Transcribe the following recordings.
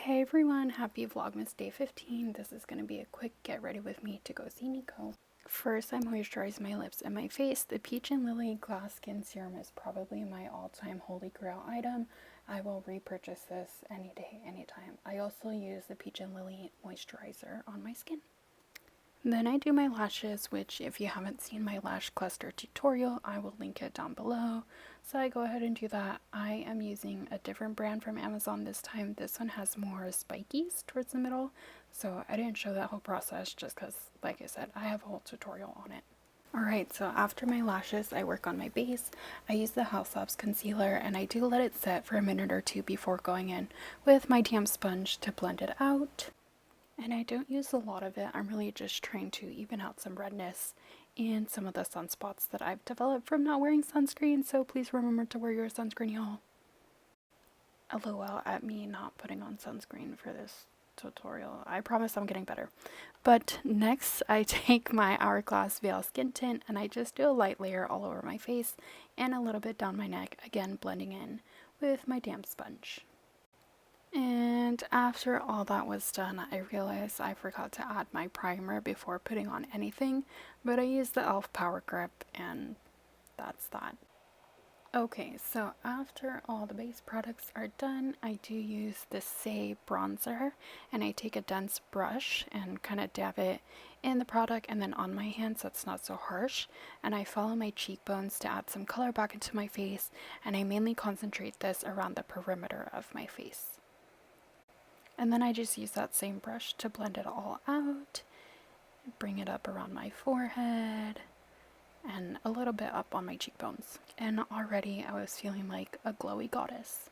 Hey everyone, happy Vlogmas day 15. This is going to be a quick get ready with me to go see Nico. First, I moisturize my lips and my face. The Peach and Lily Glass Skin Serum is probably my all-time holy grail item. I will repurchase this any day, anytime. I also use the Peach and Lily moisturizer on my skin. Then I do my lashes, which if you haven't seen my lash cluster tutorial, I will link it down below. So I go ahead and do that. I am using a different brand from Amazon this time. This one has more spikies towards the middle, so I didn't show that whole process just because, like I said, I have a whole tutorial on it. Alright, so after my lashes, I work on my base. I use the House Labs concealer and I do let it set for a minute or two before going in with my damp sponge to blend it out. And I don't use a lot of it. I'm really just trying to even out some redness and some of the sunspots that I've developed from not wearing sunscreen. So please remember to wear your sunscreen, y'all. LOL at me not putting on sunscreen for this tutorial. I promise I'm getting better. But next I take my Hourglass Veil Skin Tint and I just do a light layer all over my face and a little bit down my neck, again blending in with my damp sponge. And after all that was done, I realized I forgot to add my primer before putting on anything, but I used the e.l.f. Power Grip and that's that. Okay, so after all the base products are done, I do use the Say bronzer and I take a dense brush and kind of dab it in the product and then on my hand so it's not so harsh, and I follow my cheekbones to add some color back into my face, and I mainly concentrate this around the perimeter of my face. And then I just use that same brush to blend it all out, bring it up around my forehead, and a little bit up on my cheekbones. And already I was feeling like a glowy goddess.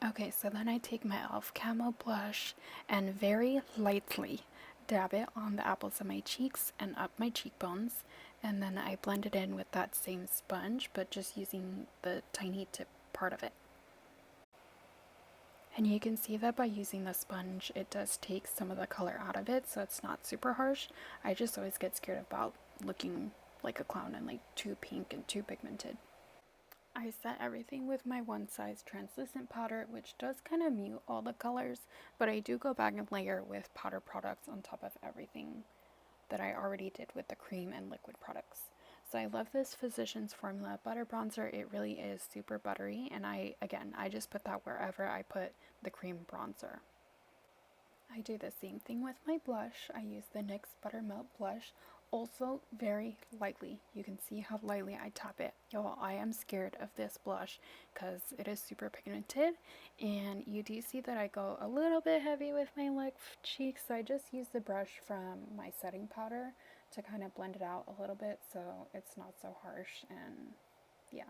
Okay, so then I take my e.l.f. Camo blush and very lightly dab it on the apples of my cheeks and up my cheekbones. And then I blend it in with that same sponge, but just using the tiny tip part of it. And you can see that by using the sponge, it does take some of the color out of it, so it's not super harsh. I just always get scared about looking like a clown and like too pink and too pigmented. I set everything with my one size translucent powder, which does kind of mute all the colors, but I do go back and layer with powder products on top of everything that I already did with the cream and liquid products. So I love this Physicians Formula Butter Bronzer. It really is super buttery, and I just put that wherever I put the cream bronzer. I do the same thing with my blush. I use the NYX Buttermelt blush, also very lightly. You can see how lightly I tap it. Y'all, I am scared of this blush because it is super pigmented, and you do see that I go a little bit heavy with my left cheek, so I just use the brush from my setting powder to kind of blend it out a little bit so it's not so harsh. And yeah,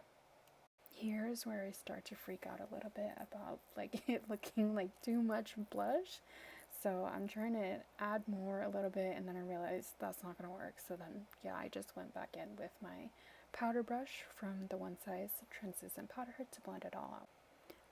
here's where I start to freak out a little bit about like it looking like too much blush. So I'm trying to add more a little bit, and then I realized that's not going to work. So then, yeah, I just went back in with my powder brush from the one size translucent powder to blend it all out.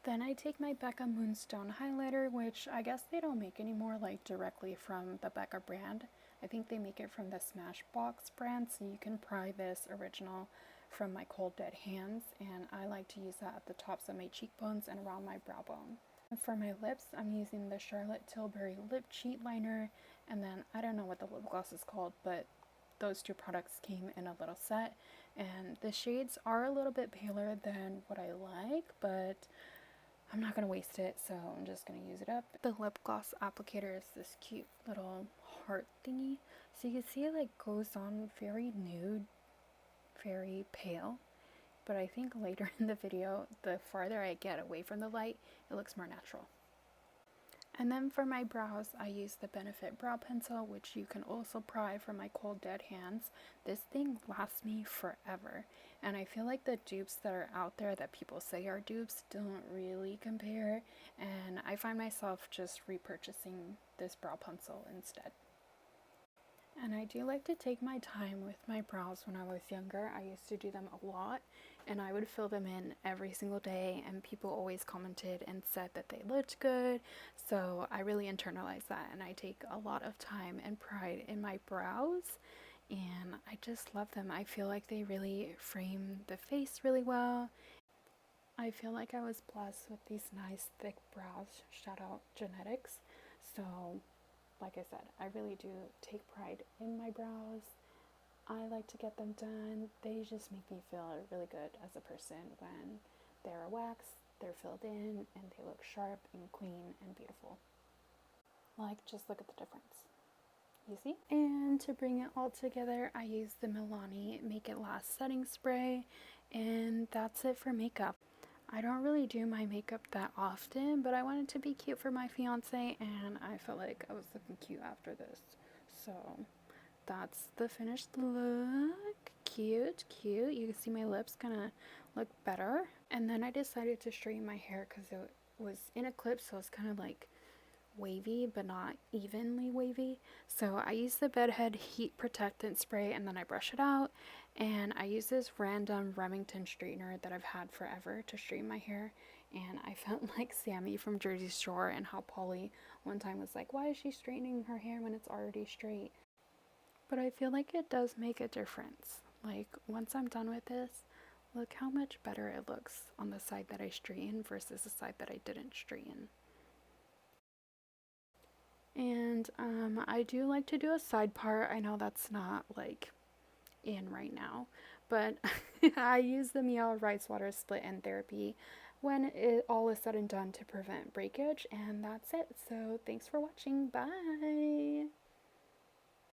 Then I take my Becca Moonstone highlighter, which I guess they don't make anymore like directly from the Becca brand. I think they make it from the Smashbox brand, so you can pry this original from my cold dead hands, and I like to use that at the tops of my cheekbones and around my brow bone. For my lips, I'm using the Charlotte Tilbury Lip Cheat Liner, and then I don't know what the lip gloss is called, but those two products came in a little set, and the shades are a little bit paler than what I like, but I'm not going to waste it, so I'm just going to use it up. The lip gloss applicator is this cute little heart thingy, so you can see it like goes on very nude, very pale. But I think later in the video, the farther I get away from the light, it looks more natural. And then for my brows, I use the Benefit Brow Pencil, which you can also pry from my cold dead hands. This thing lasts me forever, and I feel like the dupes that are out there that people say are dupes don't really compare, and I find myself just repurchasing this brow pencil instead. And I do like to take my time with my brows. When I was younger, I used to do them a lot, and I would fill them in every single day, and people always commented and said that they looked good, so I really internalized that, and I take a lot of time and pride in my brows, and I just love them. I feel like they really frame the face really well. I feel like I was blessed with these nice thick brows. Shout out genetics. So, like I said, I really do take pride in my brows. I like to get them done. They just make me feel really good as a person when they're waxed, they're filled in, and they look sharp and clean and beautiful. Like, just look at the difference. You see? And to bring it all together, I use the Milani Make It Last setting spray, and that's it for makeup. I don't really do my makeup that often, but I wanted to be cute for my fiance, and I felt like I was looking cute after this. So that's the finished look. Cute, cute. You can see my lips kind of look better. And then I decided to straighten my hair because it was in a clip, so it's kind of like wavy but not evenly wavy. So I use the bedhead heat protectant spray and then I brush it out, and I use this random Remington straightener that I've had forever to straighten my hair, and I felt like Sammy from Jersey Shore and how Polly one time was like, why is she straightening her hair when it's already straight? But I feel like it does make a difference. Like, once I'm done with this, look how much better it looks on the side that I straighten versus the side that I didn't straighten. And I do like to do a side part. I know that's not like in right now, but I use the Miele rice water split end therapy when it all is said and done to prevent breakage, and that's it. So thanks for watching. Bye.